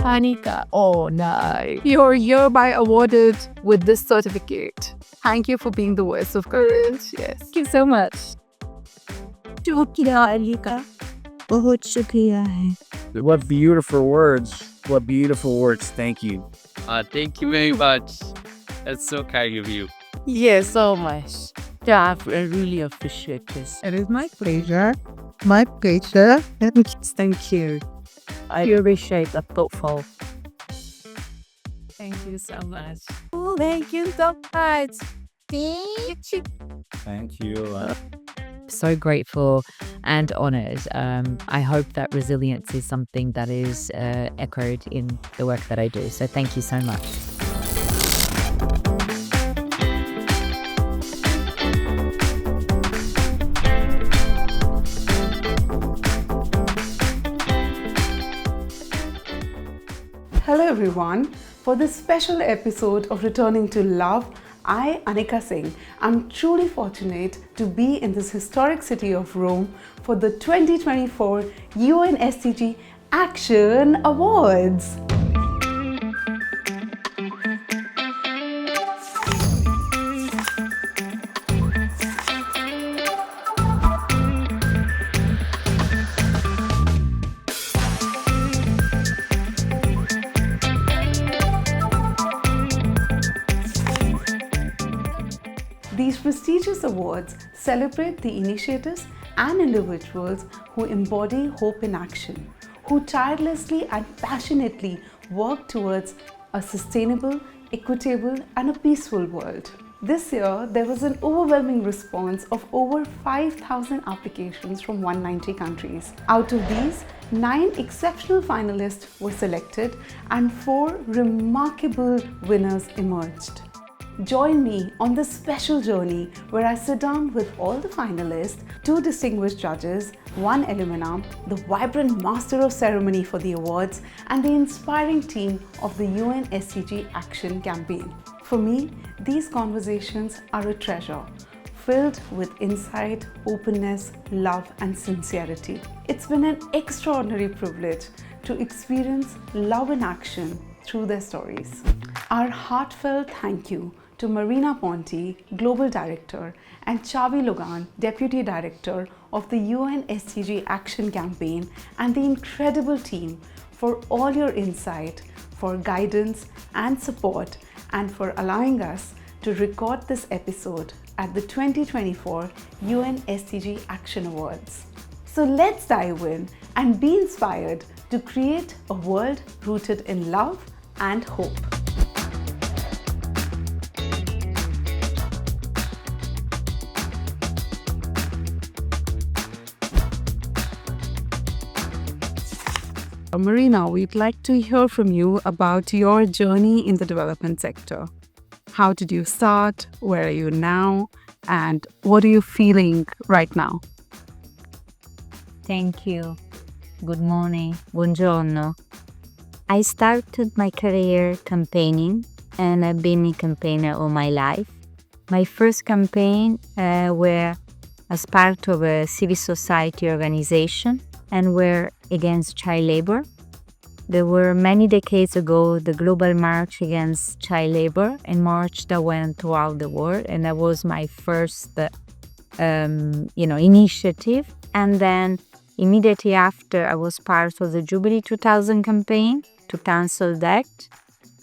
Anika, oh no, you're hereby awarded with this certificate. Thank you for being the voice of courage. Yes. Thank you so much. शुक्रिया अलीका, बहुत शुक्रिया है. What beautiful words. What beautiful words. Thank you. Thank you very much. That's so kind of you. Yes, so much. Yeah, I really appreciate this. It is my pleasure. My pleasure. Thank you. I appreciate the thoughtful. Thank you so much. Oh, thank you so much. Thank you. So grateful and honoured. I hope that resilience is something that is echoed in the work that I do. So thank you so much. Hello everyone. For this special episode of Returning to Love, I, Anika Singh, am truly fortunate to be in this historic city of Rome for the 2024 UN SDG Action Awards. These prestigious awards celebrate the initiatives and individuals who embody hope in action, who tirelessly and passionately work towards a sustainable, equitable, and a peaceful world. This year, there was an overwhelming response of over 5,000 applications from 190 countries. Out of these, 9 exceptional finalists were selected and 4 remarkable winners emerged. Join me on this special journey where I sit down with all the finalists, 2 distinguished judges, 1 alumna, the vibrant master of ceremony for the awards, and the inspiring team of the UN SDG Action Campaign. For me, these conversations are a treasure, filled with insight, openness, love, and sincerity. It's been an extraordinary privilege to experience love in action through their stories. Our heartfelt thank you to Marina Ponti, Global Director, and Chavi Logan, Deputy Director of the UN SDG Action Campaign, and the incredible team for all your insight, for guidance and support, and for allowing us to record this episode at the 2024 UN SDG Action Awards. So let's dive in and be inspired to create a world rooted in love and hope. Marina, we'd like to hear from you about your journey in the development sector. How did you start? Where are you now? And what are you feeling right now? Thank you. Good morning. Buongiorno. I started my career campaigning, and I've been a campaigner all my life. My first campaign were as part of a civil society organization and were against child labor. There were many decades ago the global march against child labor, a march that went throughout the world, and that was my first initiative. And then immediately after, I was part of the Jubilee 2000 campaign to cancel that,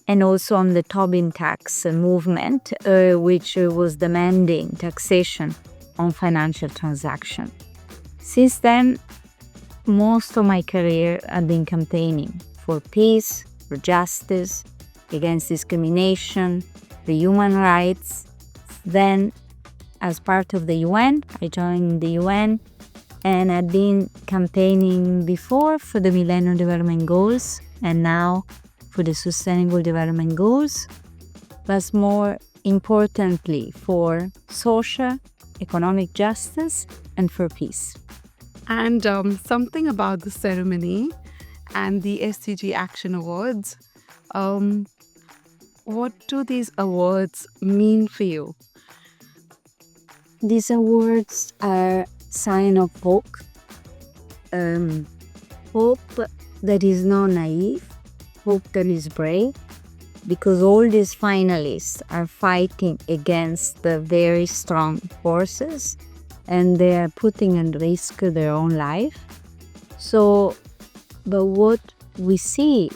and also on the Tobin tax movement, which was demanding taxation on financial transactions. Since then, most of my career I've been campaigning for peace, for justice, against discrimination, for human rights. Then, as part of the UN, I joined the UN, and I've been campaigning before for the Millennium Development Goals and now for the Sustainable Development Goals, but more importantly for social, economic justice and for peace. And something about the ceremony and the SDG Action Awards. What do these awards mean for you? These awards are sign of hope. Hope that is not naive, hope that is brave, because all these finalists are fighting against the very strong forces and they are putting at risk their own life. So, but what we see,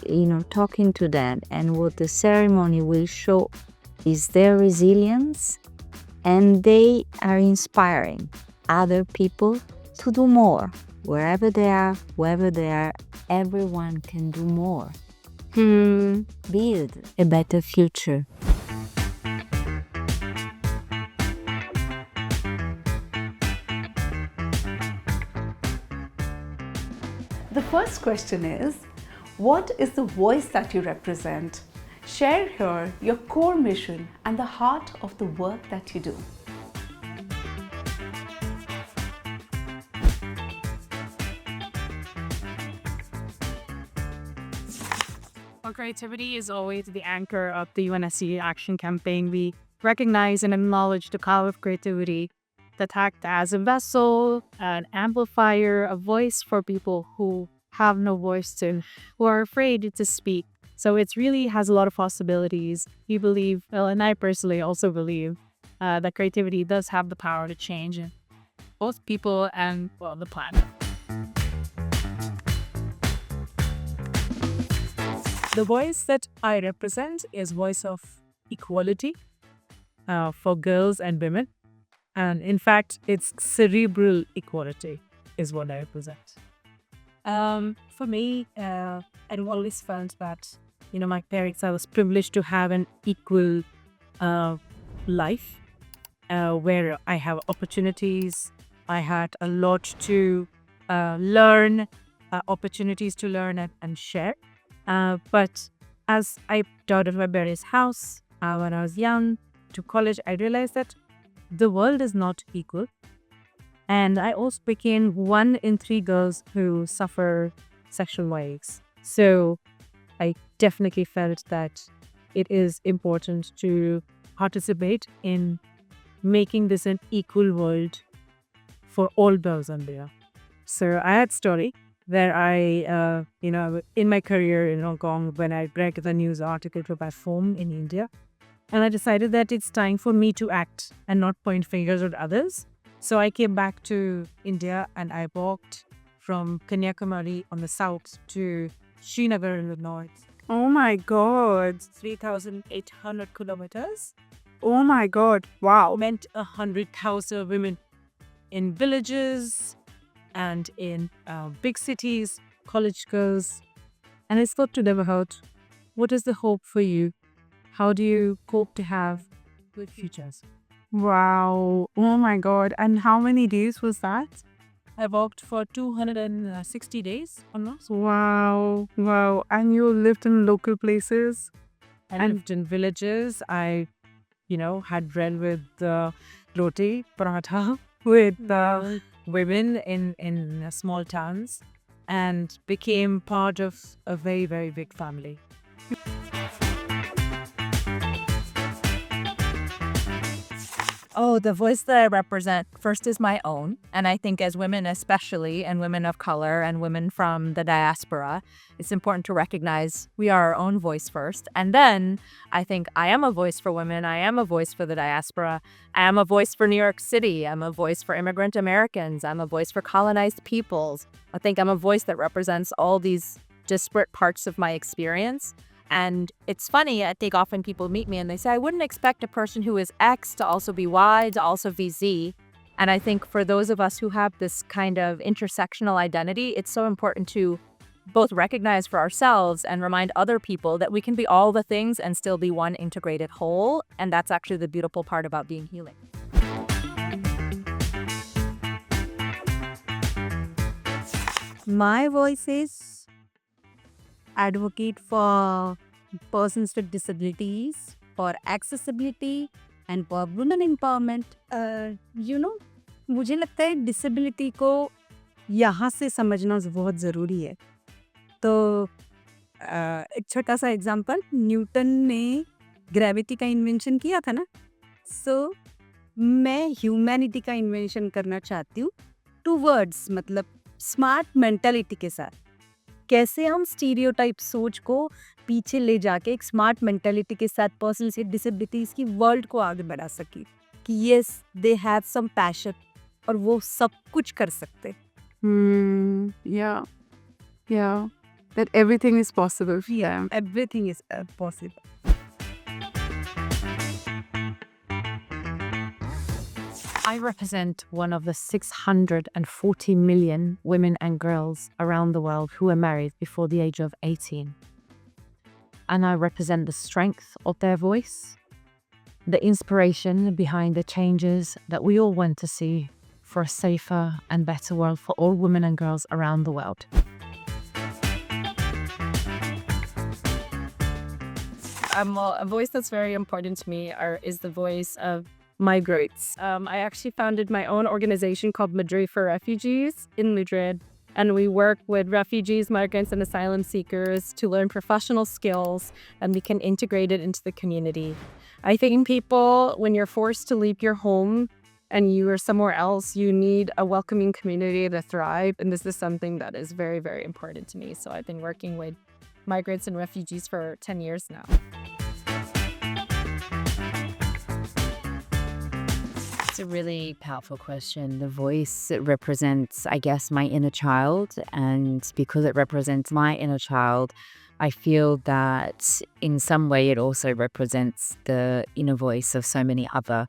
talking to them and what the ceremony will show is their resilience, and they are inspiring other people to do more. Wherever they are, whoever they are, everyone can do more. Build a better future. The first question is, what is the voice that you represent? Share here your core mission and the heart of the work that you do. Well, creativity is always the anchor of the UN SDG Action Campaign. We recognize and acknowledge the power of creativity that act as a vessel, an amplifier, a voice for people who have no voice and who are afraid to speak. So it really has a lot of possibilities. We believe, well, and I personally also believe, that creativity does have the power to change both people and, well, the planet. The voice that I represent is voice of equality for girls and women. And in fact, it's cerebral equality is what I represent. For me, I've always felt that, my parents, I was privileged to have an equal life where I have opportunities. I had a lot to learn, opportunities to learn and share. But as I taught at my parents' house when I was young to college, I realized that the world is not equal. And I also became 1 in 3 girls who suffer sexual violence. So I definitely felt that it is important to participate in making this an equal world for all girls and there. So I had a story where I, in my career in Hong Kong, when I read the news article about home in India, and I decided that it's time for me to act and not point fingers at others. So I came back to India and I walked from Kanyakumari on the south to Srinagar in the north. Oh my God. 3,800 kilometers. Oh my God. Wow. Meant 100,000 women in villages and in big cities, college girls. And I spoke to them about, what is the hope for you? How do you hope to have good futures? Wow. Oh my God. And how many days was that? I walked for 260 days almost. Wow. Wow. And you lived in local places? I lived in villages. I, had bread with roti, paratha, with women in small towns and became part of a very, very big family. Oh, the voice that I represent first is my own. And I think as women especially, and women of color and women from the diaspora, it's important to recognize we are our own voice first. And then I think I am a voice for women. I am a voice for the diaspora. I am a voice for New York City. I'm a voice for immigrant Americans. I'm a voice for colonized peoples. I think I'm a voice that represents all these disparate parts of my experience. And it's funny, I think often people meet me and they say, I wouldn't expect a person who is X to also be Y, to also be Z. And I think for those of us who have this kind of intersectional identity, it's so important to both recognize for ourselves and remind other people that we can be all the things and still be one integrated whole. And that's actually the beautiful part about being healing. My voice is advocate for persons with disabilities, for accessibility and for women empowerment. मुझे लगता है disability को यहाँ से समझना बहुत ज़रूरी है. तो एक छोटा सा एग्जांपल, न्यूटन ने ग्रेविटी का इन्वेंशन किया था ना. सो मैं ह्यूमैनिटी का इन्वेंशन करना चाहती हूँ टूवर्ड्स, मतलब स्मार्ट मेंटालिटी के साथ. कैसे हम स्टीरियोटाइप सोच को पीछे ले जाके एक स्मार्ट मेंटालिटी के साथ पर्सन से डिसेबिलिटीज की वर्ल्ड को आगे बढ़ा सकी कि yes they have some passion और वो सब कुछ कर सकते. Yeah. That everything is possible. Yeah. Everything is possible. I represent one of the 640 million women and girls around the world who are married before the age of 18. And I represent the strength of their voice, the inspiration behind the changes that we all want to see for a safer and better world for all women and girls around the world. A voice that's very important to me is the voice of migrants. I actually founded my own organization called Madrid for Refugees in Madrid. And we work with refugees, migrants, and asylum seekers to learn professional skills, and we can integrate it into the community. I think people, when you're forced to leave your home and you are somewhere else, you need a welcoming community to thrive. And this is something that is very, very important to me. So I've been working with migrants and refugees for 10 years now. It's a really powerful question. The voice represents, I guess, my inner child. And because it represents my inner child, I feel that in some way it also represents the inner voice of so many other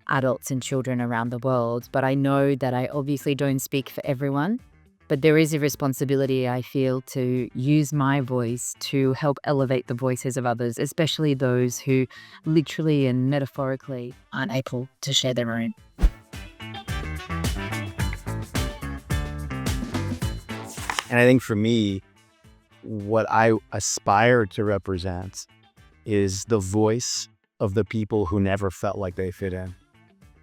adults and children around the world. But I know that I obviously don't speak for everyone. But there is a responsibility, I feel, to use my voice to help elevate the voices of others, especially those who literally and metaphorically aren't able to share their own. And I think for me, what I aspire to represent is the voice of the people who never felt like they fit in.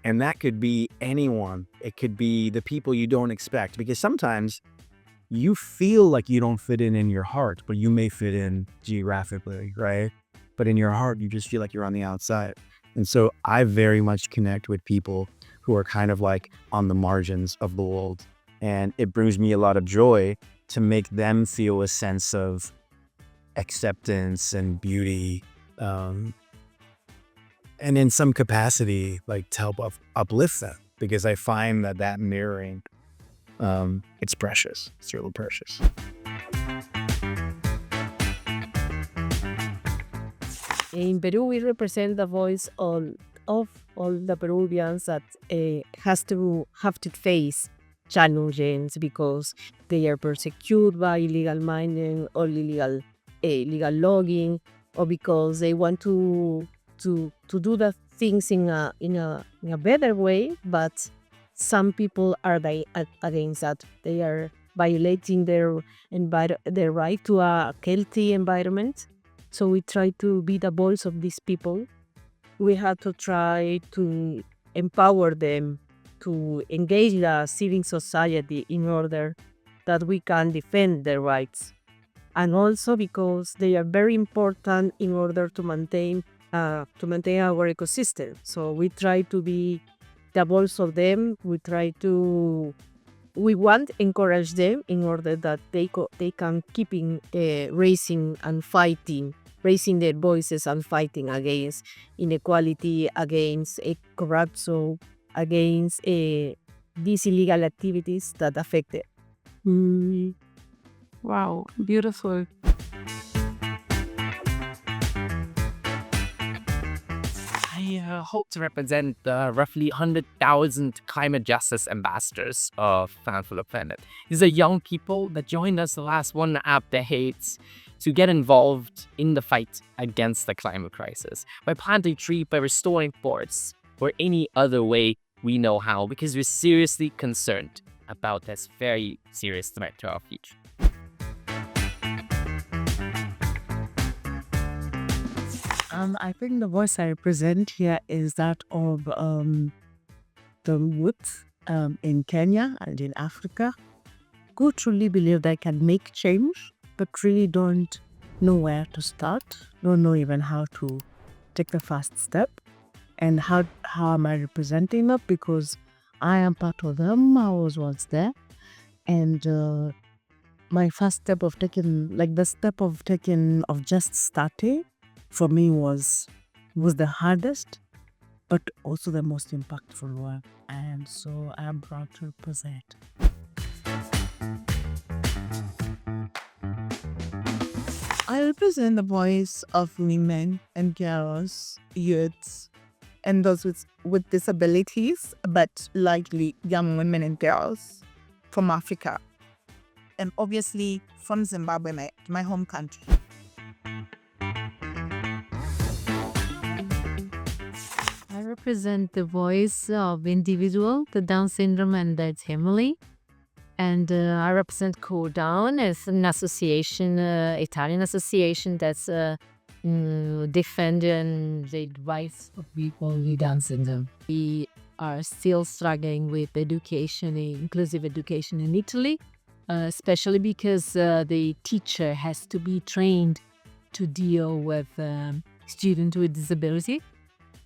And that could be anyone. It could be the people you don't expect, because sometimes you feel like you don't fit in your heart, but you may fit in geographically, right? But in your heart, you just feel like you're on the outside. And so I very much connect with people who are kind of like on the margins of the world. And it brings me a lot of joy to make them feel a sense of acceptance and beauty. And in some capacity, like to help uplift them, because I find that mirroring, it's precious. It's really precious. In Peru, we represent the voice of all the Peruvians that have to face challenges because they are persecuted by illegal mining or illegal logging, or because they want to do the things in a better way, but some people are against that. They are violating their right to a healthy environment. So we try to be the voice of these people. We have to try to empower them to engage the civil society in order that we can defend their rights. And also because they are very important in order to maintain our ecosystem. So we try to be the voice of them. We want to encourage them in order that they can keep raising their voices and fighting against inequality, against corruption, against these illegal activities that affect it. Wow, beautiful. I hope to represent the roughly 100,000 climate justice ambassadors of Fan for the Planet. These are young people that joined us the last 1.5 decades to get involved in the fight against the climate crisis by planting trees, by restoring forests, or any other way we know how, because we're seriously concerned about this very serious threat to our future. I think the voice I represent here is that of the youth in Kenya and in Africa who truly believe they can make change, but really don't know where to start, don't know even how to take the first step. And how am I representing them? Because I am part of them. I was once there. And my first step of taking, like the step of taking, of just starting, for me was the hardest, but also the most impactful one. And so I am proud to represent. I represent the voice of women and girls, youths, and those with disabilities, but likely young women and girls from Africa. And obviously from Zimbabwe, my home country. I represent the voice of individual, the Down syndrome and their family. And I represent Cool Down as an association, Italian association that's defending the rights of people with Down syndrome. We are still struggling with education, inclusive education in Italy, especially because the teacher has to be trained to deal with students with disability.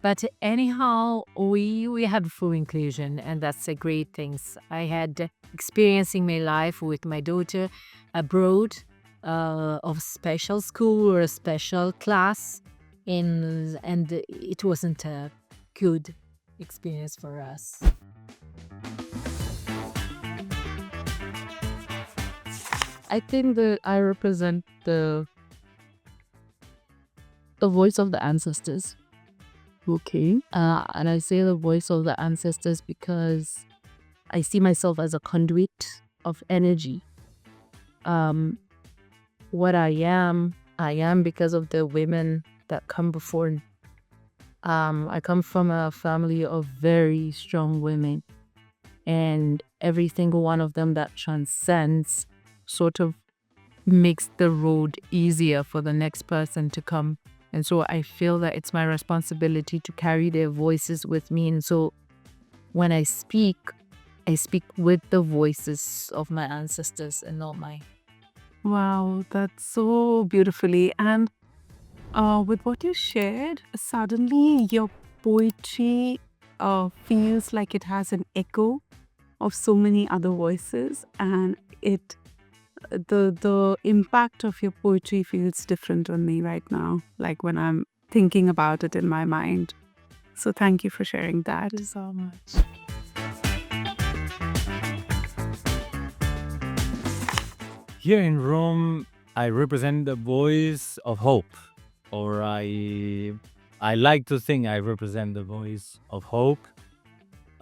But anyhow, we have full inclusion, and that's a great thing. I had experience in my life with my daughter abroad of special school or a special class, and it wasn't a good experience for us. I think that I represent the voice of the ancestors. Okay. And I say the voice of the ancestors because I see myself as a conduit of energy. What I am because of the women that come before. I come from a family of very strong women, and every single one of them that transcends sort of makes the road easier for the next person to come. And so I feel that it's my responsibility to carry their voices with me. And so when I speak with the voices of my ancestors and not mine. Wow, that's so beautifully. And with what you shared, suddenly your poetry feels like it has an echo of so many other voices, and the impact of your poetry feels different on me right now, like when I'm thinking about it in my mind. So thank you for sharing that. Thank you so much. Here in Rome, I represent the voice of hope, or I like to think I represent the voice of hope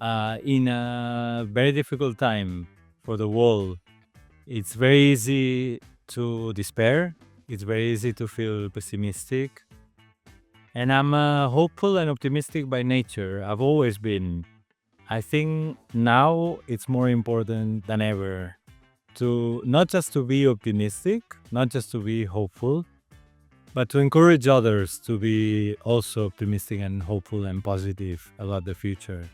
in a very difficult time for the world. It's very easy to despair. It's very easy to feel pessimistic. And I'm hopeful and optimistic by nature. I've always been. I think now it's more important than ever to not just to be optimistic, not just to be hopeful, but to encourage others to be also optimistic and hopeful and positive about the future.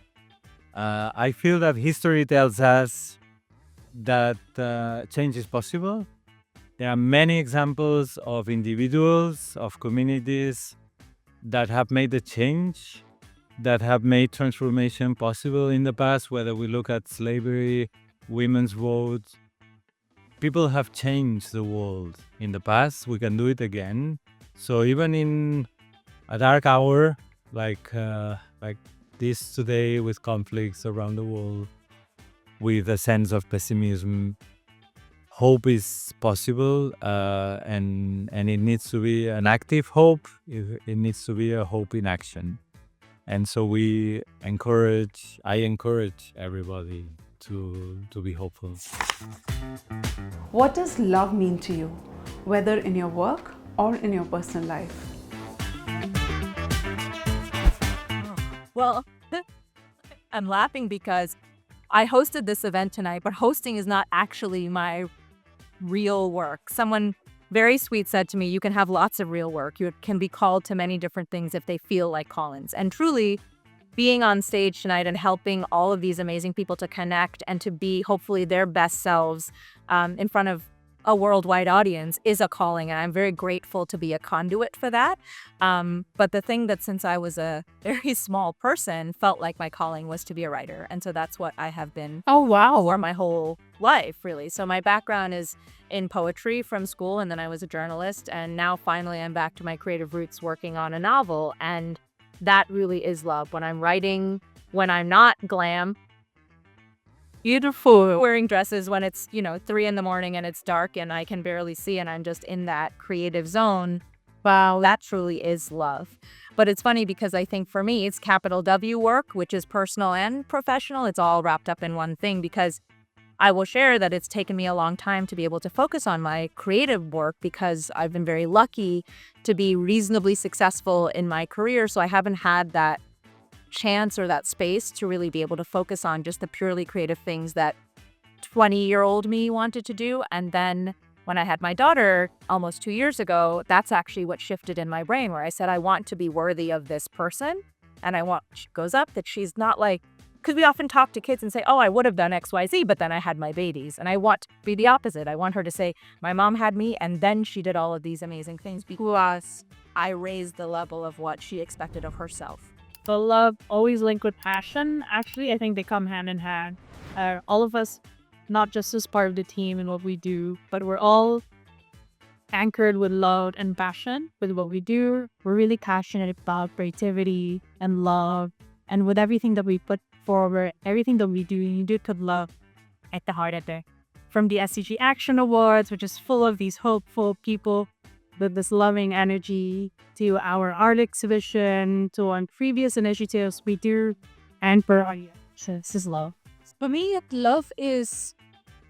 I feel that history tells us that change is possible. There are many examples of individuals, of communities that have made the change, that have made transformation possible in the past, whether we look at slavery, women's vote. People have changed the world in the past. We can do it again. So even in a dark hour like this today, with conflicts around the world, with a sense of pessimism, hope is possible, and it needs to be an active hope. It needs to be a hope in action. And so I encourage everybody to be hopeful. What does love mean to you, whether in your work or in your personal life? Well, I'm laughing because I hosted this event tonight, but hosting is not actually my real work. Someone very sweet said to me, you can have lots of real work. You can be called to many different things if they feel like callings. And truly, being on stage tonight and helping all of these amazing people to connect and to be hopefully their best selves in front of a worldwide audience is a calling, and I'm very grateful to be a conduit for that. But the thing that since I was a very small person felt like my calling was to be a writer, and so that's what I have been Oh wow, for my whole life, really. So my background is in poetry from school, and then I was a journalist, and now finally I'm back to my creative roots working on a novel, and that really is love. When I'm writing, when I'm not glam, Beautiful. wearing dresses when it's, 3 in the morning and it's dark and I can barely see and I'm just in that creative zone. Wow, that truly is love. But it's funny because I think for me, it's capital W work, which is personal and professional. It's all wrapped up in one thing because I will share that it's taken me a long time to be able to focus on my creative work because I've been very lucky to be reasonably successful in my career. So I haven't had that chance or that space to really be able to focus on just the purely creative things that 20-year-old me wanted to do. And then when I had my daughter almost 2 years ago, that's actually what shifted in my brain, where I said, I want to be worthy of this person. And I want, she goes up, that she's not like, because we often talk to kids and say, oh, I would have done X, Y, Z, but then I had my babies. And I want to be the opposite. I want her to say, my mom had me, and then she did all of these amazing things because I raised the level of what she expected of herself. So love always linked with passion. Actually, I think they come hand in hand. All of us, not just as part of the team and what we do, but we're all anchored with love and passion with what we do. We're really passionate about creativity and love. And with everything that we put forward, everything that we do, you do put love at the heart of it. From the SDG Action Awards, which is full of these hopeful people with this loving energy, to our art exhibition, to on previous initiatives we do, and for our this is love. For me, love is,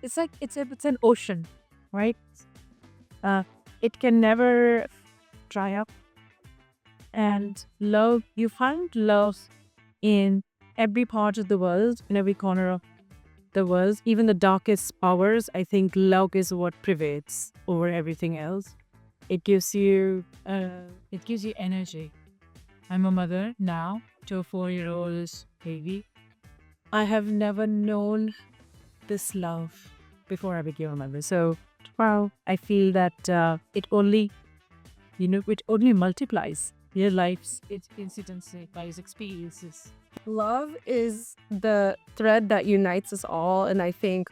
it's an ocean, right? It can never dry up. And love, you find love in every part of the world, in every corner of the world, even the darkest hours. I think love is what prevails over everything else. It gives you energy. I'm a mother now to a 4-year-old baby. I have never known this love before I became a mother. So, wow, I feel that it only multiplies your life's incidents, life's experiences. Love is the thread that unites us all, and I think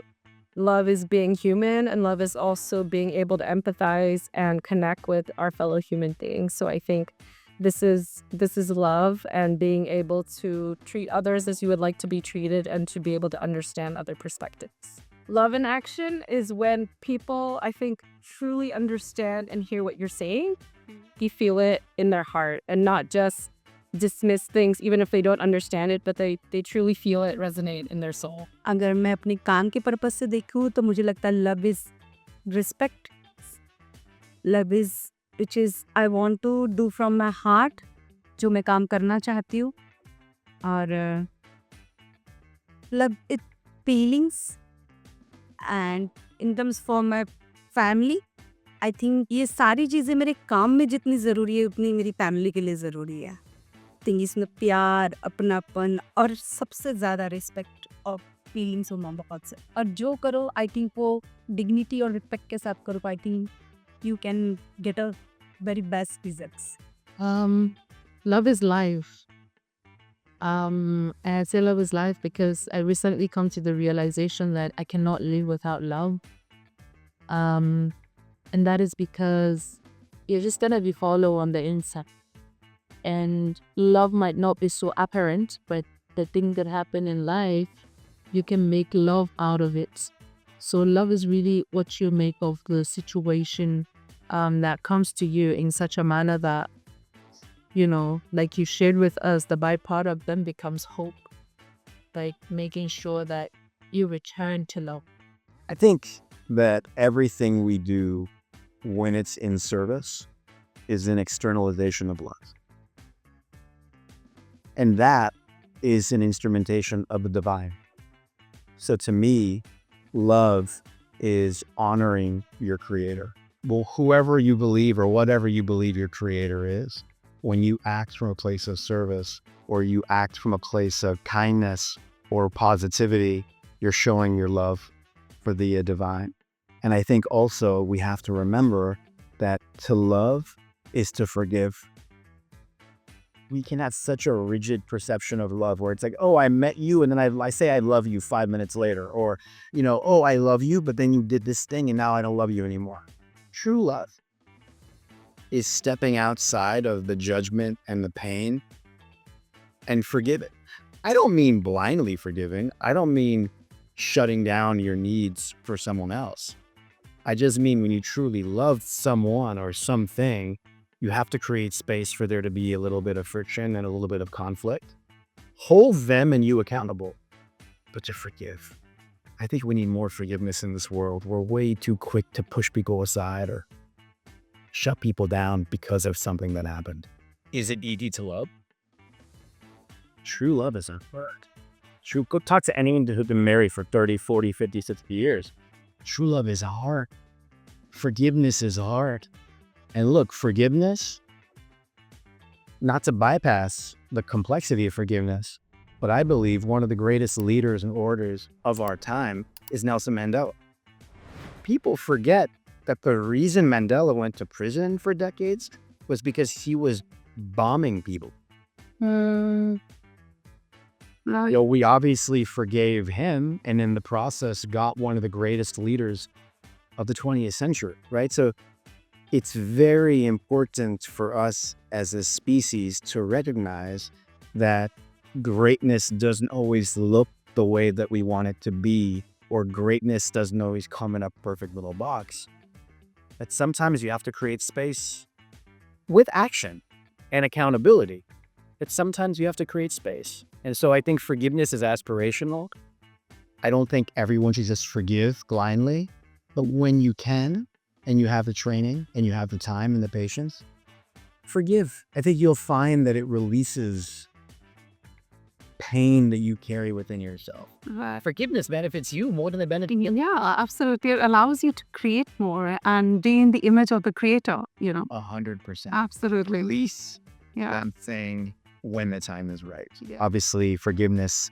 love is being human, and love is also being able to empathize and connect with our fellow human beings. So I think this is love, and being able to treat others as you would like to be treated and to be able to understand other perspectives. Love in action is when people, I think, truly understand and hear what you're saying. You feel it in their heart and not just dismiss things even if they don't understand it, but they truly feel it resonate in their soul. अगर मैं अपने काम के purpose से देखूँ तो मुझे लगता है love is respect, love is which is I want to do from my heart, जो मैं काम करना चाहती हूँ, और love it feelings and in terms for my family. I think ये सारी चीज़ें मेरे काम में जितनी ज़रूरी है उतनी मेरी फैमिली के लिए ज़रूरी है. थिंक इसमें प्यार, अपनापन और सबसे ज़्यादा रिस्पेक्ट और फीलिंग्स होना बहुत से, और जो करो आई थिंक वो डिग्निटी और रिस्पेक्ट के साथ करो. I think you can get a very best results. Love is life. And I say love is life because I recently come to the realization that I cannot live without love. And that is because you're just gonna be hollow on the inside. And love might not be so apparent, but the thing that happen in life, you can make love out of it. So love is really what you make of the situation that comes to you in such a manner that, like you shared with us, the byproduct then becomes hope. Like making sure that you return to love. I think that everything we do when it's in service is an externalization of love. And that is an instrumentation of the divine. So to me, love is honoring your creator. Well, whoever you believe or whatever you believe your creator is, when you act from a place of service or you act from a place of kindness or positivity, you're showing your love for the divine. And I think also we have to remember that to love is to forgive. we can have such a rigid perception of love where it's like, oh, I met you and then I say I love you 5 minutes later, or, oh, I love you, but then you did this thing and now I don't love you anymore. True love is stepping outside of the judgment and the pain and forgive it. I don't mean blindly forgiving. I don't mean shutting down your needs for someone else. I just mean when you truly love someone or something, you have to create space for there to be a little bit of friction and a little bit of conflict. Hold them and you accountable, but to forgive. I think we need more forgiveness in this world. We're way too quick to push people aside or shut people down because of something that happened. Is it easy to love? True love is a word. Go talk to anyone who's been married for 30, 40, 50, 60 years. True love is hard. Forgiveness is hard. And look, forgiveness, not to bypass the complexity of forgiveness, but I believe one of the greatest leaders and orators of our time is Nelson Mandela. People forget that the reason Mandela went to prison for decades was because he was bombing people. We obviously forgave him and in the process got one of the greatest leaders of the 20th century, right? So it's very important for us as a species to recognize that greatness doesn't always look the way that we want it to be, or greatness doesn't always come in a perfect little box. That sometimes you have to create space with action and accountability. That sometimes you have to create space. And so I think forgiveness is aspirational. I don't think everyone should just forgive blindly, but when you can, and you have the training, and you have the time and the patience, forgive. I think you'll find that it releases pain that you carry within yourself. Forgiveness benefits you more than it benefits you. Yeah, absolutely. It allows you to create more and be in the image of the creator, 100%. Absolutely. Release Yeah. that thing when the time is right. Yeah. Obviously, forgiveness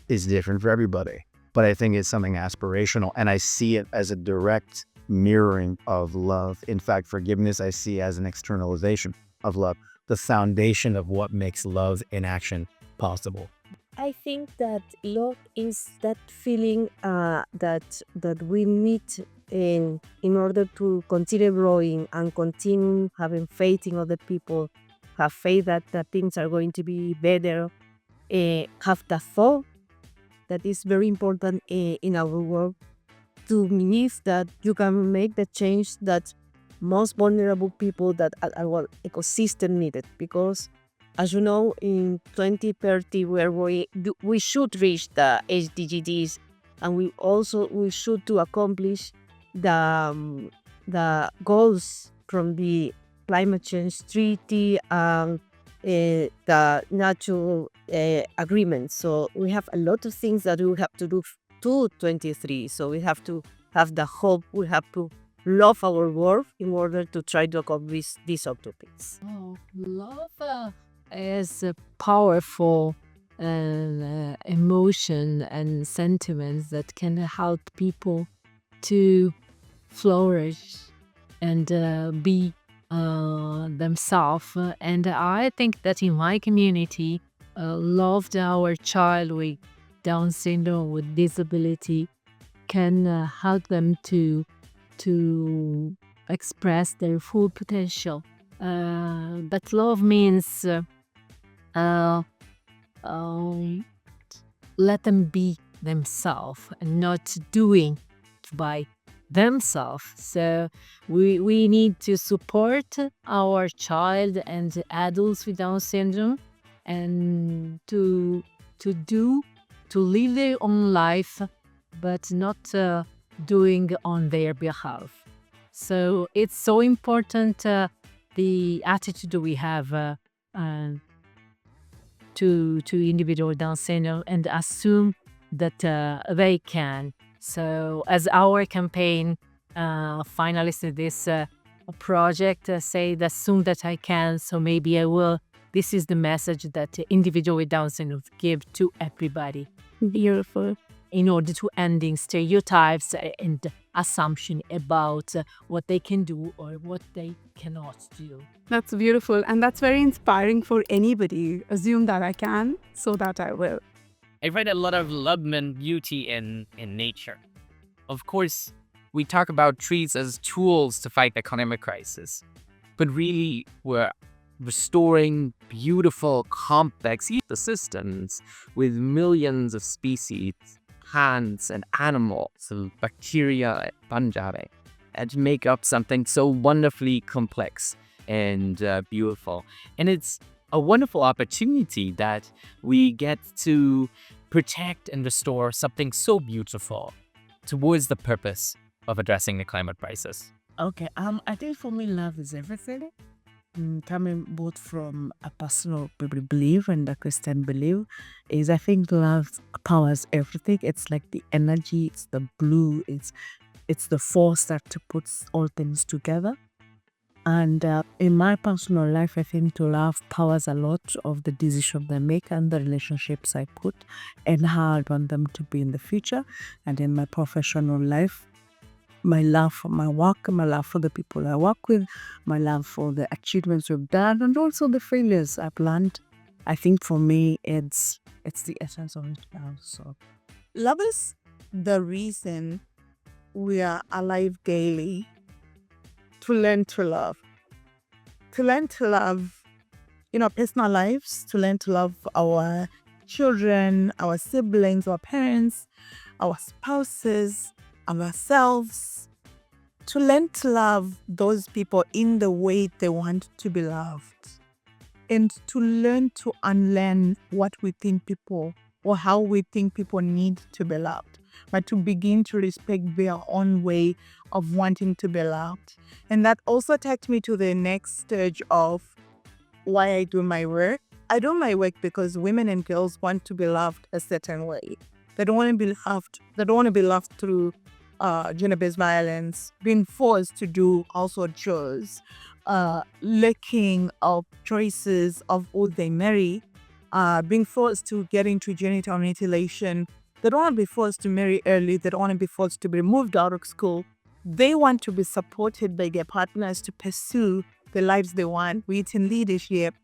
is different for everybody, but I think it's something aspirational, and I see it as a direct mirroring of love. In fact, forgiveness I see as an externalization of love, the foundation of what makes love in action possible. I think that love is that feeling that we need in order to continue growing and continue having faith in other people, have faith that things are going to be better, have the thought that is very important in our world to believe that you can make the change that most vulnerable people that our ecosystem needed. Because as you know, in 2030, where we should reach the SDGs, and we should to accomplish the goals from the climate change treaty and the natural agreement. So we have a lot of things that we have to do to 23. So we have to have the hope. We have to love our world in order to try to accomplish these objectives. Oh, love is a powerful emotion and sentiments that can help people to flourish and be themselves. And I think that in my community, loved our child with Down syndrome, with disability, can help them to express their full potential. But love means let them be themselves and not doing by themselves. So we need to support our child and adults with Down syndrome and to live their own life, but not doing on their behalf. So it's so important the attitude we have to individual Down syndrome and assume that they can. So as our campaign finalists in this project say that soon that I can, so maybe I will. This is the message that individual with Down syndrome give to everybody. Beautiful. in order to ending stereotypes and assumption about what they can do or what they cannot do. That's beautiful, and that's very inspiring for anybody. Assume that I can, so that I will. I find a lot of love and beauty in nature. Of course, we talk about trees as tools to fight the climate crisis, but really we're restoring beautiful, complex ecosystems with millions of species, plants and animals, and bacteria and fungi, and make up something so wonderfully complex and beautiful. And it's a wonderful opportunity that we get to protect and restore something so beautiful towards the purpose of addressing the climate crisis. Okay, I think for me, love is everything. Coming both from a personal belief and a Christian belief, is I think love powers everything. It's like the energy, it's the glue, it's the force that puts all things together. And in my personal life, I think to love powers a lot of the decisions I make and the relationships I put and how I want them to be in the future. And in my professional life, my love for my work, my love for the people I work with, my love for the achievements we've done, and also the failures I've learned. I think for me, it's the essence of it now. So, Love is the reason we are alive daily. To learn to love. To learn to love in our personal lives, to learn to love our children, our siblings, our parents, our spouses, ourselves. To learn to love those people in the way they want to be loved. And to learn to unlearn what we think people or how we think people need to be loved. But to begin to respect their own way of wanting to be loved. And that also takes me to the next stage of why I do my work. I do my work because women and girls want to be loved a certain way. They don't want to be loved. They don't want to be loved through gender-based violence, being forced to do also chores, lacking of choices of who they marry, being forced to get into genital mutilation. They don't want to be forced to marry early. They don't want to be forced to be removed out of school. They want to be supported by their partners to pursue the lives they want, be it in leadership.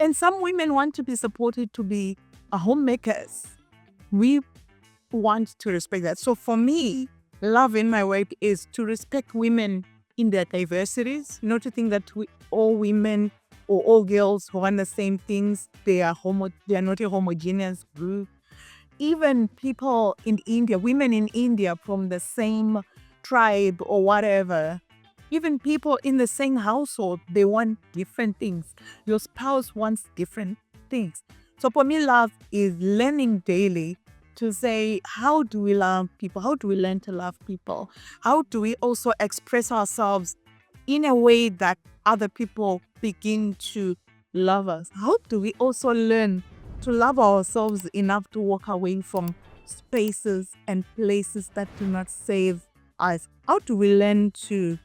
And some women want to be supported to be homemakers. We want to respect that. So for me, love in my work is to respect women in their diversities, not to think that all women or all girls who want the same things, they are not a homogeneous group. Even people in India, women in India from the same tribe or whatever, even people in the same household, they want different things. Your spouse wants different things. So for me, love is learning daily to say, how do we love people? How do we learn to love people? How do we also express ourselves in a way that other people begin to love us? How do we also learn to love ourselves enough to walk away from spaces and places that do not save us? How do we learn to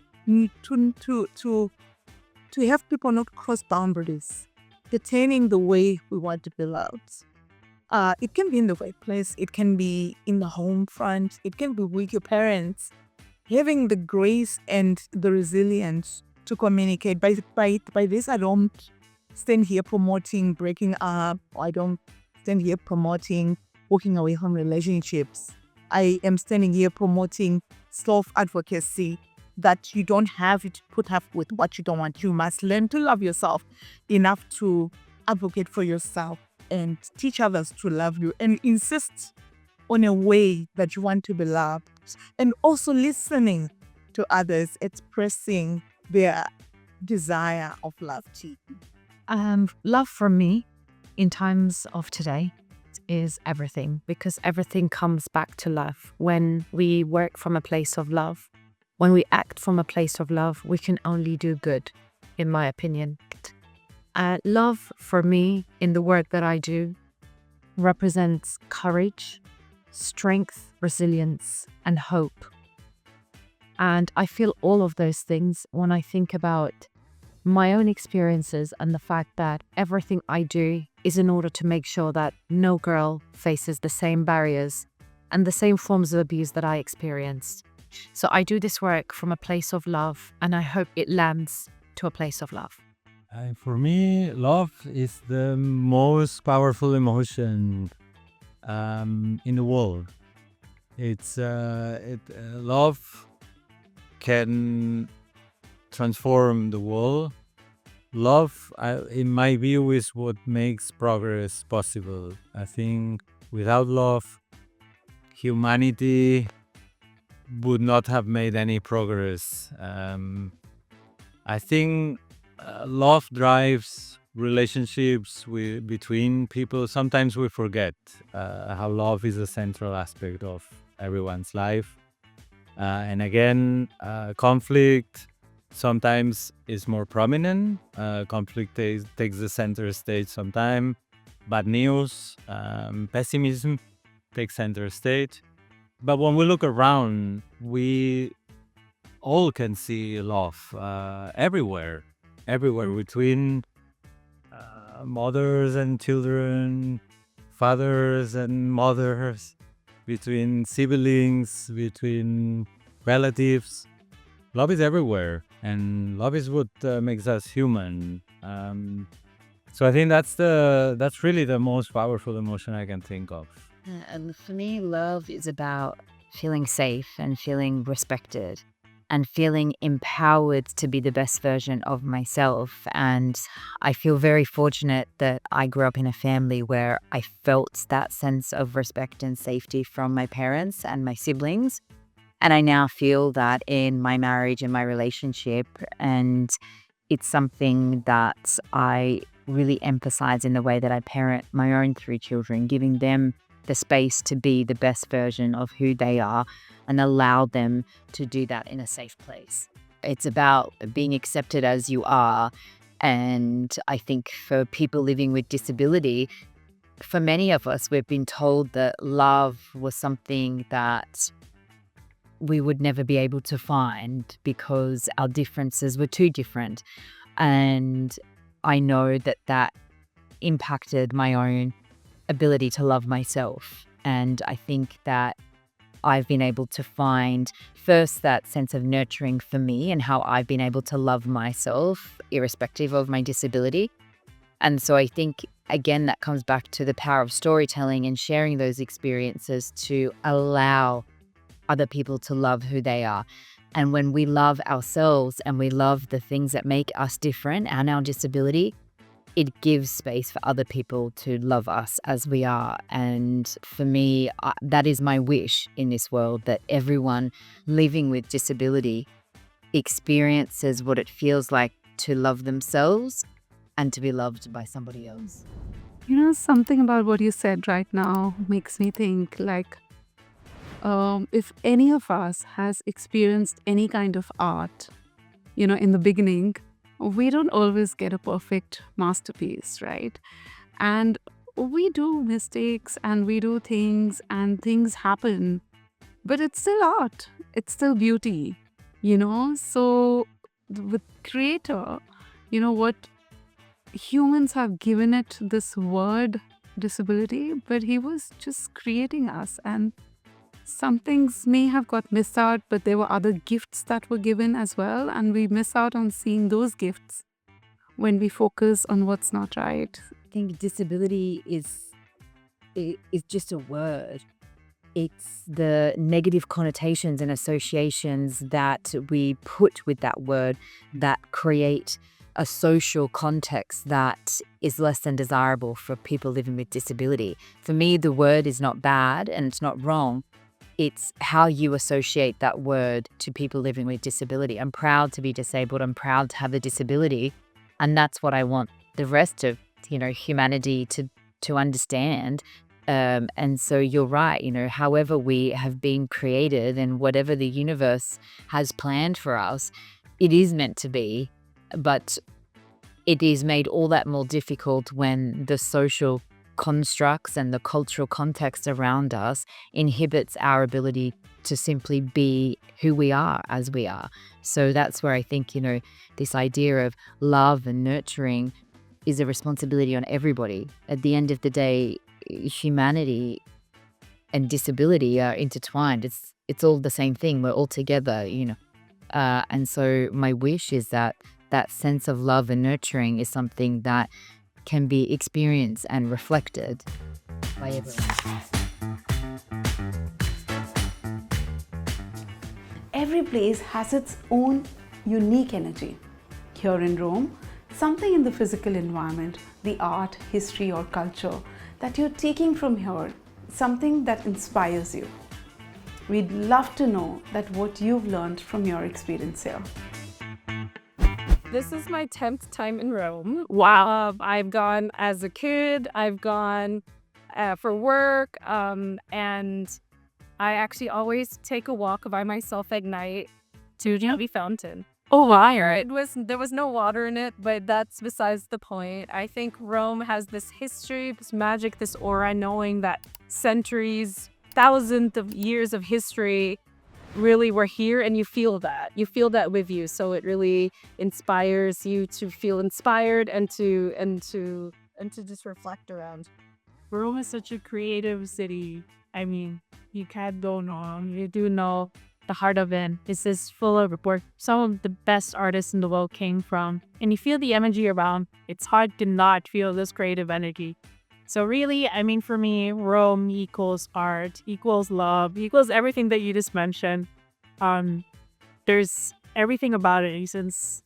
have people not cross boundaries, detaining the way we want to be loved? It can be in the workplace, it can be in the home front, it can be with your parents. Having the grace and the resilience to communicate. By this, I don't stand here promoting breaking up. I don't stand here promoting walking away from relationships. I am standing here promoting self-advocacy, that you don't have to put up with what you don't want. You must learn to love yourself enough to advocate for yourself and teach others to love you and insist on a way that you want to be loved. And also listening to others, expressing their desire of love to you. Love for me in times of today is everything, because everything comes back to love. When we work from a place of love, when we act from a place of love, we can only do good, in my opinion. Love for me in the work that I do represents courage, strength, resilience, and hope. And I feel all of those things when I think about my own experiences and the fact that everything I do is in order to make sure that no girl faces the same barriers and the same forms of abuse that I experienced. So I do this work from a place of love, and I hope it lands to a place of love. For me, love is the most powerful emotion in the world. Love can transform the world. Love, in my view, is what makes progress possible. I think without love, humanity would not have made any progress. I think love drives relationships between people. Sometimes we forget how love is a central aspect of everyone's life. And again, conflict sometimes is more prominent. Conflict takes the center stage sometimes. Bad news, pessimism takes center stage. But when we look around, we all can see love everywhere between mothers and children, fathers and mothers, between siblings, between relatives. Love is everywhere, and love is what makes us human. So I think that's really the most powerful emotion I can think of. And for me, love is about feeling safe and feeling respected and feeling empowered to be the best version of myself. And I feel very fortunate that I grew up in a family where I felt that sense of respect and safety from my parents and my siblings. And I now feel that in my marriage and my relationship. And it's something that I really emphasize in the way that I parent my own 3 children, giving them the space to be the best version of who they are and allow them to do that in a safe place. It's about being accepted as you are. And I think for people living with disability, for many of us, we've been told that love was something that we would never be able to find because our differences were too different. And I know that that impacted my own ability to love myself. And I think that I've been able to find first that sense of nurturing for me and how I've been able to love myself irrespective of my disability. And so I think, again, that comes back to the power of storytelling and sharing those experiences to allow other people to love who they are. And when we love ourselves and we love the things that make us different and our disability, it gives space for other people to love us as we are. And for me, that is my wish in this world, that everyone living with disability experiences what it feels like to love themselves and to be loved by somebody else. You know, something about what you said right now makes me think like, if any of us has experienced any kind of art, in the beginning, we don't always get a perfect masterpiece, right? And we do mistakes and we do things and things happen, but it's still art. It's still beauty, So with creator, what humans have given it this word disability, but he was just creating us, and some things may have got missed out, but there were other gifts that were given as well, and we miss out on seeing those gifts when we focus on what's not right. I think disability is just a word. It's the negative connotations and associations that we put with that word that create a social context that is less than desirable for people living with disability. For me, the word is not bad and it's not wrong. It's how you associate that word to people living with disability. I'm proud to be disabled. I'm proud to have a disability. And that's what I want the rest of, humanity to understand. And so you're right, however we have been created and whatever the universe has planned for us, it is meant to be. But it is made all that more difficult when the social constructs and the cultural context around us inhibits our ability to simply be who we are as we are. So that's where I think, this idea of love and nurturing is a responsibility on everybody. At the end of the day, humanity and disability are intertwined. It's all the same thing. We're all together, and so my wish is that that sense of love and nurturing is something that can be experienced and reflected by everyone. Every place has its own unique energy. Here in Rome, something in the physical environment, the art, history, or culture that you're taking from here, something that inspires you. We'd love to know that what you've learned from your experience here. This is my 10th time in Rome. Wow. I've gone as a kid, I've gone for work, and I actually always take a walk by myself at night to the fountain. Oh, wow. There was no water in it, but that's besides the point. I think Rome has this history, this magic, this aura, knowing that centuries, thousands of years of history really were here, and you feel that. You feel that with you. So it really inspires you to feel inspired and to just reflect around. Rome is such a creative city. I mean, you can't go wrong. You do know the heart of it is this full of where some of the best artists in the world came from. And you feel the energy around. It's hard to not feel this creative energy. So really, I mean, for me, Rome equals art, equals love, equals everything that you just mentioned. There's everything about it since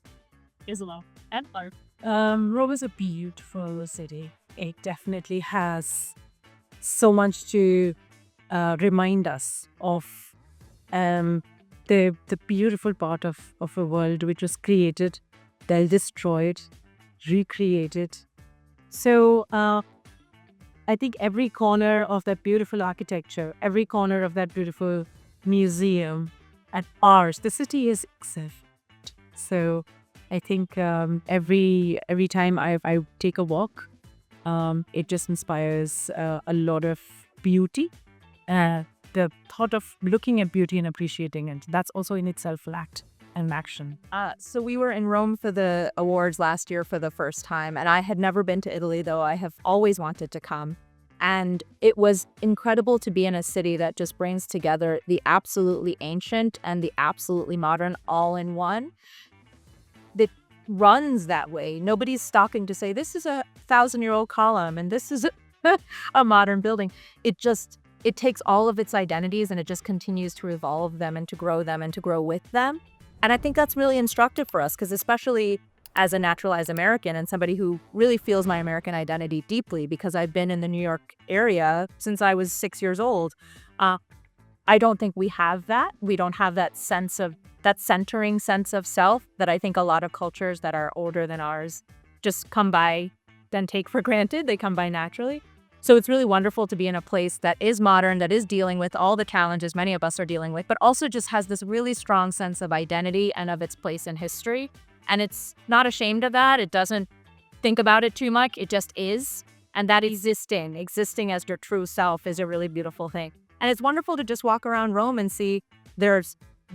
is love and art. Rome is a beautiful city. It definitely has so much to remind us of the beautiful part of a world which was created, then destroyed, recreated. So I think every corner of that beautiful architecture, every corner of that beautiful museum and art, the city is excellent. So I think every time I take a walk, it just inspires a lot of beauty. The thought of looking at beauty and appreciating it, that's also in itself an act and action. So we were in Rome for the awards last year for the first time, and I had never been to Italy, though I have always wanted to come. And it was incredible to be in a city that just brings together the absolutely ancient and the absolutely modern all in one. That runs that way. Nobody's stopping to say, this is a 1,000-year-old column and this is a modern building. It takes all of its identities and it just continues to evolve them and to grow with them. And I think that's really instructive for us, because especially as a naturalized American and somebody who really feels my American identity deeply, because I've been in the New York area since I was 6 years old, I don't think we have that. We don't have that centering sense of self that I think a lot of cultures that are older than ours just come by, then take for granted. They come by naturally. So it's really wonderful to be in a place that is modern, that is dealing with all the challenges many of us are dealing with, but also just has this really strong sense of identity and of its place in history. And it's not ashamed of that. It doesn't think about it too much. It just is. And that existing as your true self is a really beautiful thing. And it's wonderful to just walk around Rome and see there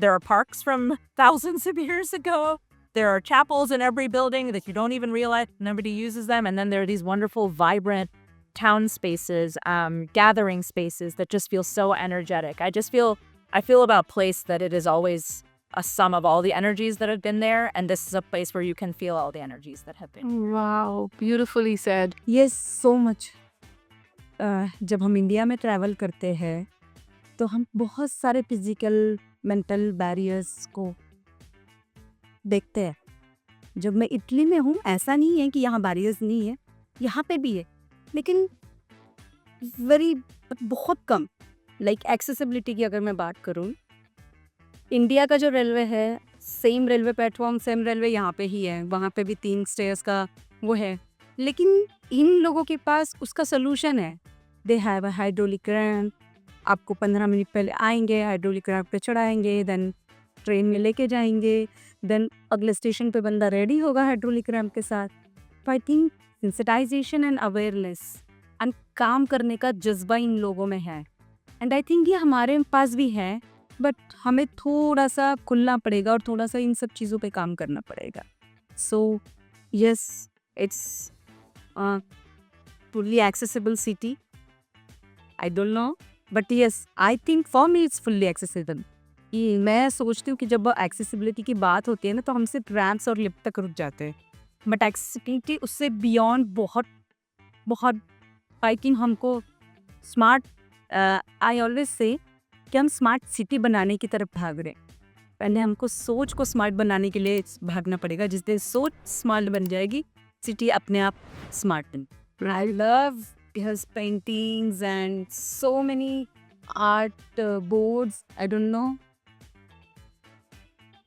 are parks from thousands of years ago. There are chapels in every building that you don't even realize nobody uses them. And then there are these wonderful, vibrant town spaces, gathering spaces that just feel so energetic. I feel about a place that it is always a sum of all the energies that have been there, and this is a place where you can feel all the energies that have been. Wow, beautifully said. Yes, so much. जब हम India में travel करते हैं तो हम बहुत सारे physical mental barriers को देखते हैं. जब मैं इटली में हूँ, ऐसा नहीं है कि यहाँ बैरियर्स नहीं है, यहाँ पे भी है, लेकिन बहुत कम. लाइक एक्सेसिबिलिटी की अगर मैं बात करूँ, इंडिया का जो रेलवे है, same railway platform, same railway यहाँ पे ही है, वहाँ पे भी 3 स्टेयर्स का वो है, लेकिन इन लोगों के पास उसका सोल्यूशन है. They have a hydraulic ramp. आपको 15 मिनट पहले आएंगे, हाइड्रोलिक रैम्प पे चढ़ाएंगे, देन ट्रेन में लेके जाएंगे, देन अगले स्टेशन पे बंदा रेडी होगा हाइड्रोलिक रैम्प के साथ. तो I think sensitisation and awareness and काम करने का जज्बा इन लोगों में है. एंड आई थिंक ये हमारे पास भी है, बट हमें थोड़ा सा खुलना पड़ेगा और थोड़ा सा इन सब चीज़ों पे काम करना पड़ेगा. So yes, it's fully accessible city. I don't know but yes I think for me it's fully accessible. कि मैं सोचती हूँ कि जब एक्सेसिबिलिटी की बात होती है ना तो हम सिर्फ रैम्प्स और लिफ्ट तक रुक जाते हैं, बट एक्सेसिबिलिटी उससे बियॉन्ड बहुत बहुत आई थिंक हमको स्मार्ट आई ऑलवेज से कि हम स्मार्ट सिटी बनाने की तरफ भाग रहे हैं। पहले हमको सोच को स्मार्ट बनाने के लिए भागना पड़ेगा, जिस दिन सोच स्मार्ट बन जाएगी सिटी अपने आप स्मार्ट बन। I love his paintings and so many art boards, I don't know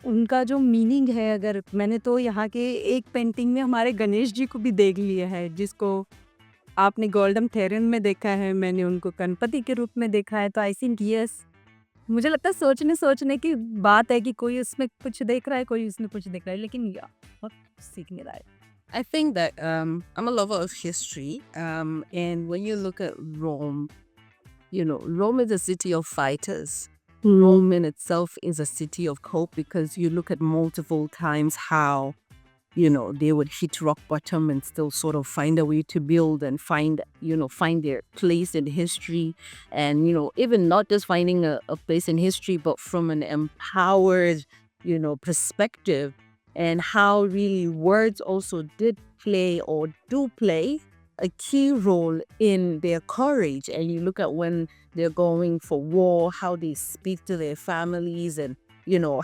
उनका जो मीनिंग है। अगर मैंने तो यहाँ के एक पेंटिंग में हमारे गणेश जी को भी देख लिया है, जिसको आपने गोल्डन थेरन में देखा है, मैंने उनको गणपति के रूप में देखा है। तो आई थिंक यस, मुझे लगता है सोचने की बात है कि कोई उसमें कुछ देख रहा है, कोई उसमें कुछ देख रहा है, लेकिन या बहुत सीखने लायक। I think that I'm a lover of history, and when you look at Rome, Rome is a city of fighters. Rome in itself is a city of hope, because you look at multiple times how, they would hit rock bottom and still sort of find a way to build and find their place in history. And, even not just finding a place in history, but from an empowered, perspective, and how really words also did play or do play a key role in their courage. And you look at when they're going for war, how they speak to their families, and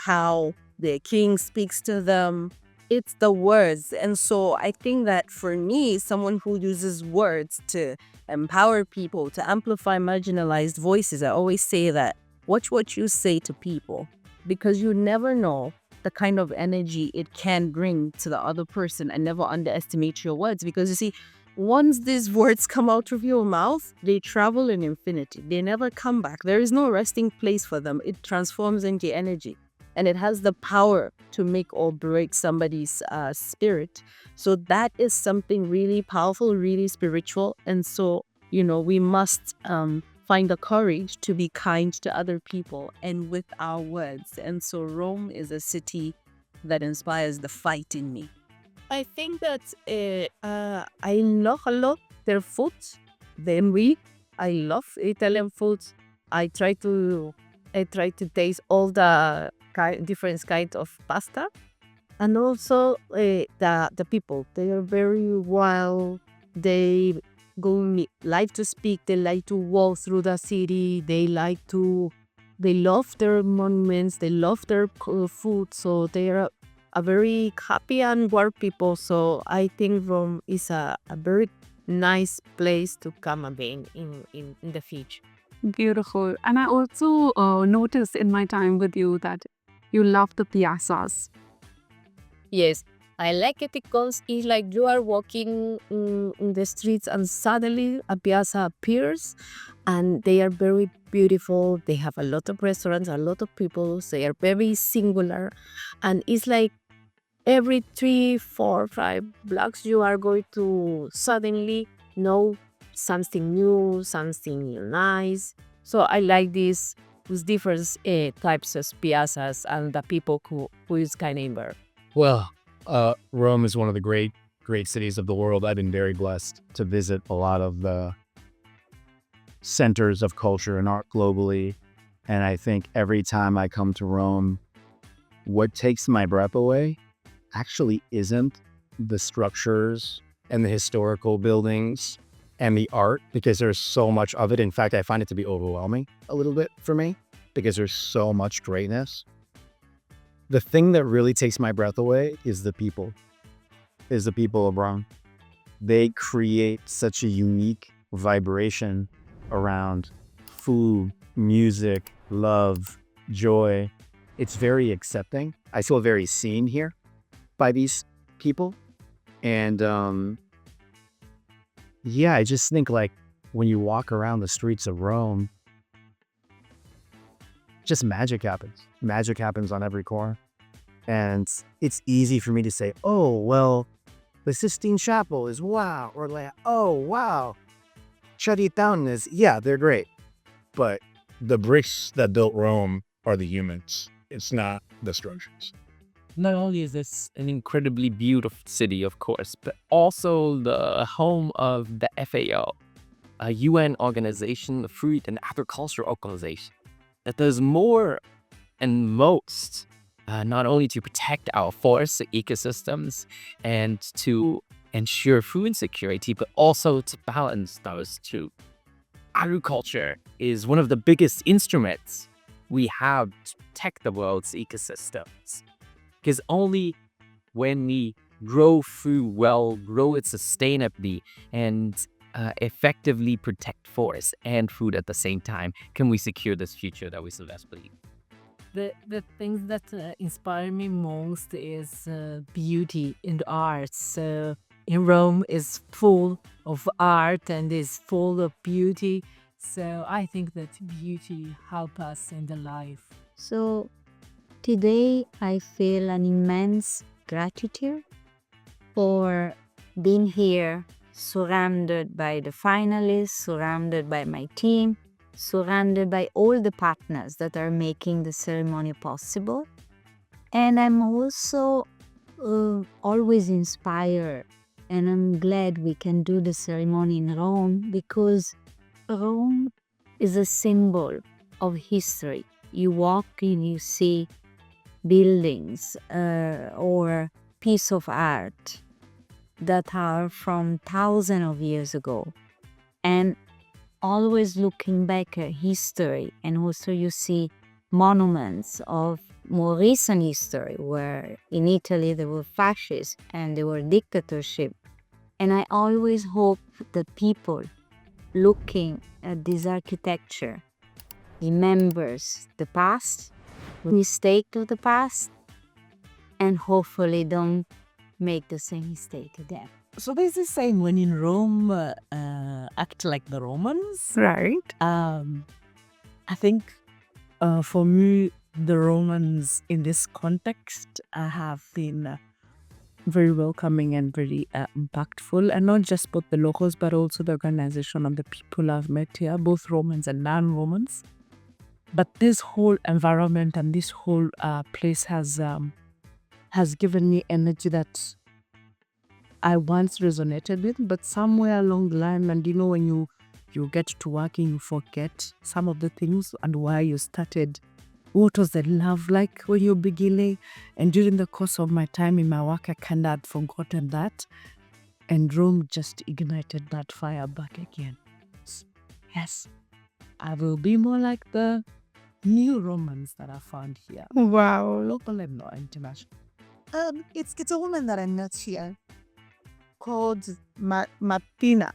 how their king speaks to them. It's the words. And so I think that for me, someone who uses words to empower people, to amplify marginalized voices, I always say that watch what you say to people, because you never know the kind of energy it can bring to the other person. And never underestimate your words, because you see, once these words come out of your mouth, they travel in infinity. They never come back. There is no resting place for them. It transforms into energy, and it has the power to make or break somebody's spirit. So that is something really powerful, really spiritual. And so, we must find the courage to be kind to other people and with our words. And so Rome is a city that inspires the fight in me. I think that I love a lot their food. Then I love Italian food. I try to taste all the different kinds of pasta, and also the people. They are very wild. They like to speak. They like to walk through the city. They love their monuments. They love their food. So they are a very happy and warm people. So I think Rome is a very nice place to come and be in the future. Beautiful. And I also noticed in my time with you that you love the piazzas. Yes, I like it because it's like you are walking in the streets and suddenly a piazza appears, and they are very beautiful. They have a lot of restaurants, a lot of people. They are very singular, and it's like every 3, 4, 5 blocks you are going to suddenly know something new, something nice. So I like these different types of piazzas and the people who is kind of involved. Well, Rome is one of the great cities of the world. I've been very blessed to visit a lot of the centers of culture and art globally. And I think every time I come to Rome, what takes my breath away actually isn't the structures and the historical buildings and the art, because there's so much of it. In fact, I find it to be overwhelming a little bit for me, because there's so much greatness. The thing that really takes my breath away is the people of Rome. They create such a unique vibration around food, music, love, joy. It's very accepting. I feel very seen here by these people. And I just think, like, when you walk around the streets of Rome, just magic happens. Magic happens on every corner. And it's easy for me to say, oh, well, the Sistine Chapel is wow. Or like, oh, wow, Trevi Fountain is, yeah, they're great. But the bricks that built Rome are the humans. It's not the structures. Not only is this an incredibly beautiful city, of course, but also the home of the FAO. a UN organization, a food and agriculture organization, that does more and most, not only to protect our forest ecosystems and to ensure food security, but also to balance those two. Agriculture is one of the biggest instruments we have to protect the world's ecosystems. Because only when we grow food well, grow it sustainably, and effectively protect forests and food at the same time, can we secure this future that we so desperately need. The things that inspire me most is beauty and art. So in Rome is full of art and is full of beauty. So I think that beauty helps us in the life. So today I feel an immense gratitude for being here, surrounded by the finalists, surrounded by my team, surrounded by all the partners that are making the ceremony possible. And I'm also always inspired, and I'm glad we can do the ceremony in Rome, because Rome is a symbol of history. You walk and you see buildings or piece of art that are from thousands of years ago, and always looking back at history. And also you see monuments of more recent history, where in Italy there were fascists and there were dictatorship. And I always hope that people looking at this architecture remembers the past, mistake of the past, and hopefully don't make the same mistake again. So there's this saying, when in Rome, act like the Romans. Right. I think for me, the Romans in this context have been very welcoming and very impactful, and not just both the locals but also the organization and the people I've met here, both Romans and non-Romans. But this whole environment and this whole place has given me energy that I once resonated with, but somewhere along the line, and when you get to work and you forget some of the things and why you started. What was the love like when you're beginning? And during the course of my time in my work, I kind of had forgotten that. And Rome just ignited that fire back again. Yes, I will be more like the new Romans that I found here. Wow. Local and not international. It's a woman that I met here called Martina.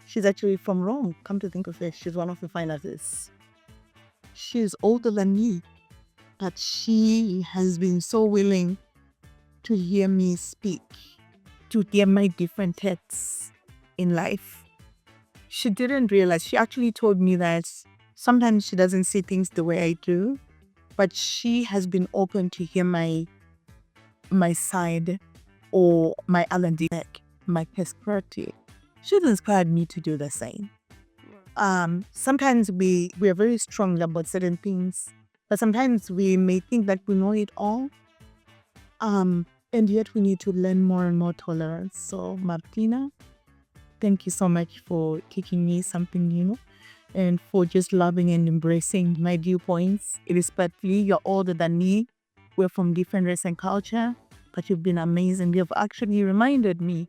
She's actually from Rome. Come to think of it, she's one of the finalists. She's older than me, but she has been so willing to hear me speak, to hear my different takes in life. She didn't realize, she actually told me that sometimes she doesn't see things the way I do, but she has been open to hear my side or my L&D, my perspective. She's inspired me to do the same. Sometimes we are very strong about certain things, but sometimes we may think that we know it all. And yet we need to learn more and more tolerance. So Martina, thank you so much for teaching me something new and for just loving and embracing my viewpoints. Irrespectively, you're older than me. We're from different race and culture, but you've been amazing. You've actually reminded me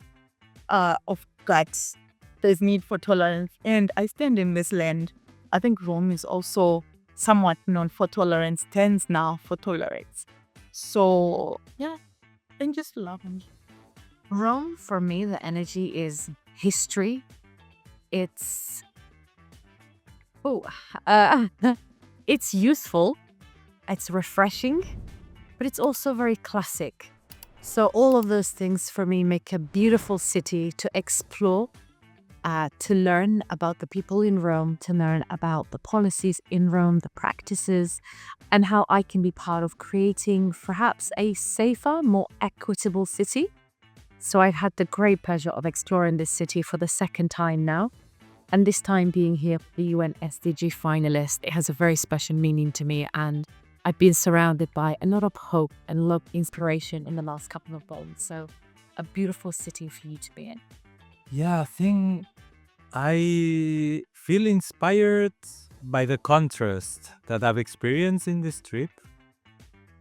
of guts. There's need for tolerance, and I stand in this land. I think Rome is also somewhat known for tolerance, tends now for tolerance. So yeah, and just love them. Rome, for me, the energy is history. It's it's useful, it's refreshing, but it's also very classic. So all of those things for me make a beautiful city to explore, to learn about the people in Rome, to learn about the policies in Rome, the practices, and how I can be part of creating perhaps a safer, more equitable city. So I've had the great pleasure of exploring this city for the second time now. And this time being here for the UN SDG finalist, it has a very special meaning to me. And I've been surrounded by a lot of hope and a lot of inspiration in the last couple of months. So a beautiful city for you to be in. Yeah, I think I feel inspired by the contrast that I've experienced in this trip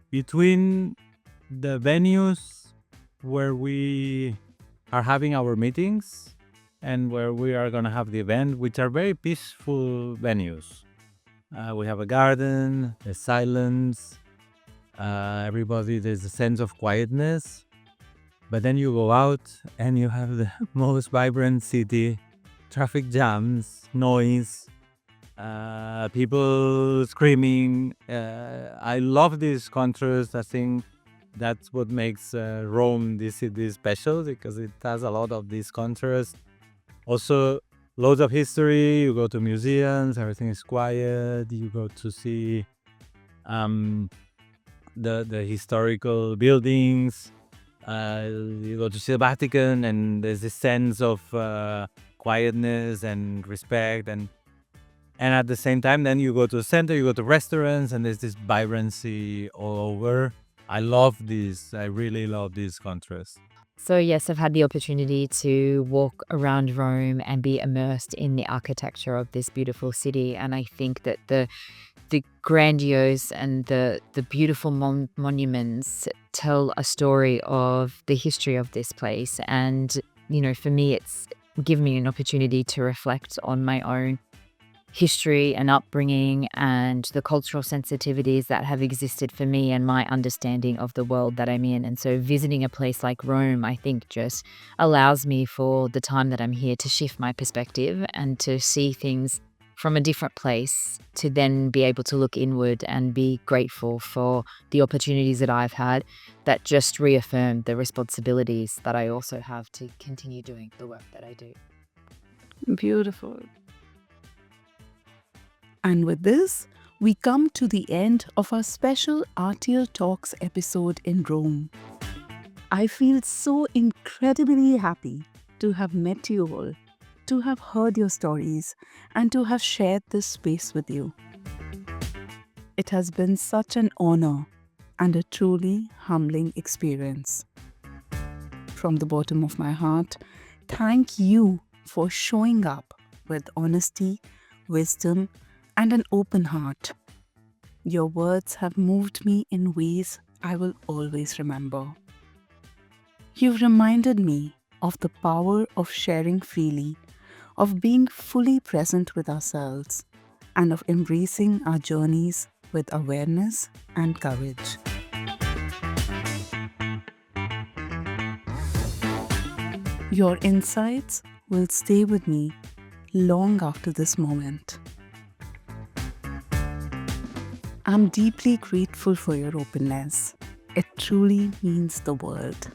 between the venues where we are having our meetings and where we are going to have the event, which are very peaceful venues. We have a garden, there's silence, everybody, there's a sense of quietness. But then you go out and you have the most vibrant city, traffic jams, noise, people screaming. I love this contrast. I think that's what makes Rome, this city, special, because it has a lot of this contrast. Also, loads of history. You go to museums, everything is quiet. You go to see the historical buildings. You go to see the Vatican, and there's this sense of quietness and respect, and at the same time, then you go to the center, you go to restaurants, and there's this vibrancy all over. I love this. I really love this contrast. So yes, I've had the opportunity to walk around Rome and be immersed in the architecture of this beautiful city, and I think that the grandiose and the beautiful monuments tell a story of the history of this place. And, for me, it's given me an opportunity to reflect on my own history and upbringing and the cultural sensitivities that have existed for me and my understanding of the world that I'm in. And so visiting a place like Rome, I think, just allows me for the time that I'm here to shift my perspective and to see things from a different place, to then be able to look inward and be grateful for the opportunities that I've had that just reaffirm the responsibilities that I also have to continue doing the work that I do. Beautiful. And with this, we come to the end of our special RTL Talks episode in Rome. I feel so incredibly happy to have met you all, to have heard your stories, and to have shared this space with you. It has been such an honor and a truly humbling experience. From the bottom of my heart, thank you for showing up with honesty, wisdom, and an open heart. Your words have moved me in ways I will always remember. You've reminded me of the power of sharing freely, of being fully present with ourselves, and of embracing our journeys with awareness and courage. Your insights will stay with me long after this moment. I'm deeply grateful for your openness. It truly means the world.